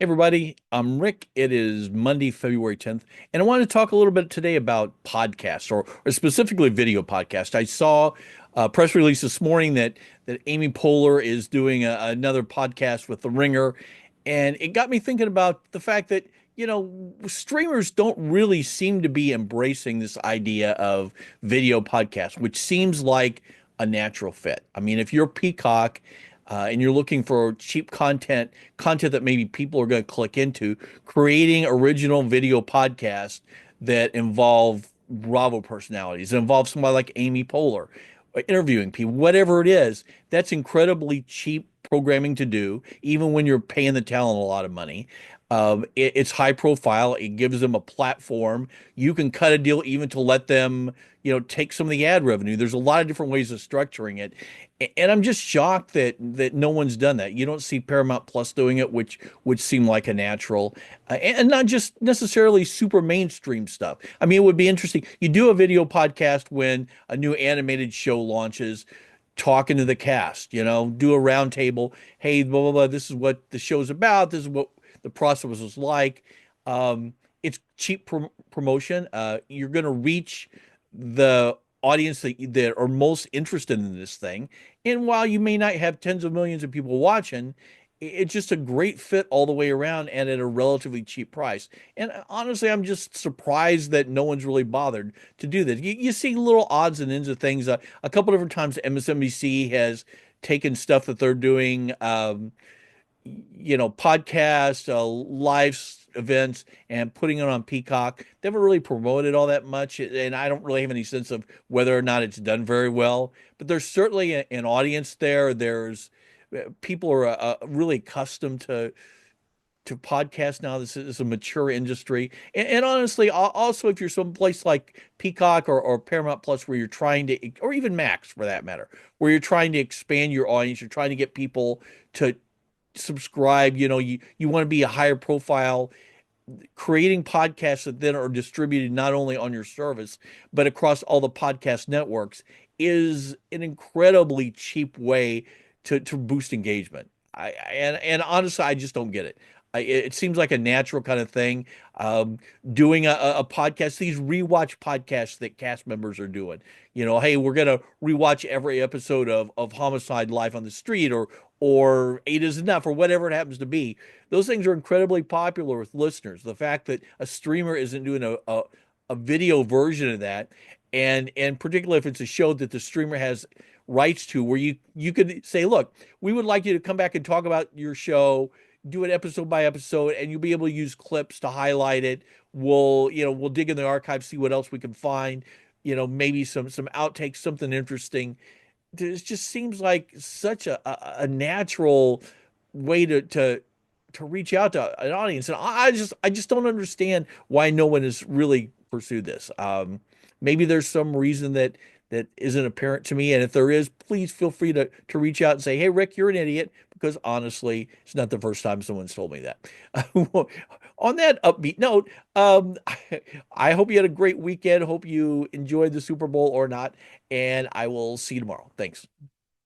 Everybody, I'm Rick. It is Monday, February 10th, and I wanted to talk a little bit today about podcasts or specifically video podcast. I saw a press release this morning that Amy Poehler is doing another podcast with The Ringer, and it got me thinking about the fact that, streamers don't really seem to be embracing this idea of video podcast, which seems like a natural fit. I mean, if you're Peacock, and you're looking for cheap content that maybe people are going to click into, creating original video podcasts that involve Bravo personalities, that involve somebody like Amy Poehler, interviewing people, whatever it is, that's incredibly cheap programming to do, even when you're paying the talent a lot of money. It's high profile. It gives them a platform. You can cut a deal even to let them, take some of the ad revenue. There's a lot of different ways of structuring it. And I'm just shocked that no one's done that. You don't see Paramount Plus doing it, which seemed like a natural, and not just necessarily super mainstream stuff. I mean, it would be interesting. You do a video podcast when a new animated show launches, talking to the cast. Do a roundtable. Hey, blah blah blah. This is what the show's about. This is what the process was like. It's cheap promotion. You're going to reach the audience that are most interested in this thing. And while you may not have tens of millions of people watching, it's just a great fit all the way around and at a relatively cheap price. And honestly, I'm just surprised that no one's really bothered to do this. You see little odds and ends of things. A couple different times, MSNBC has taken stuff that they're doing, podcasts, events, and putting it on Peacock. They haven't really promoted all that much, and I don't really have any sense of whether or not it's done very well. But there's certainly an audience there. There's people are really accustomed to podcasts now. This is a mature industry, and honestly, also if you're someplace like Peacock or Paramount Plus, where you're trying to, or even Max for that matter, where you're trying to expand your audience, you're trying to get people to subscribe. You want to be a higher profile, creating podcasts that then are distributed not only on your service but across all the podcast networks is an incredibly cheap way to boost engagement. And honestly, I just don't get it. It seems like a natural kind of thing. Doing a podcast, these rewatch podcasts that cast members are doing. Hey, we're gonna rewatch every episode of Homicide: Life on the Street, or Eight is Enough, or whatever it happens to be. Those things are incredibly popular with listeners. The fact that a streamer isn't doing a video version of that, and particularly if it's a show that the streamer has rights to, where you could say, look, we would like you to come back and talk about your show, do it episode by episode, and you'll be able to use clips to highlight it. We'll dig in the archive, see what else we can find, maybe some outtakes, something interesting. It just seems like such a natural way to reach out to an audience. And I just don't understand why no one has really pursued this. Maybe there's some reason that isn't apparent to me. And if there is, please feel free to reach out and say, hey, Rick, you're an idiot, because honestly, it's not the first time someone's told me that. On that upbeat note, I hope you had a great weekend. Hope you enjoyed the Super Bowl or not, and I will see you tomorrow. Thanks.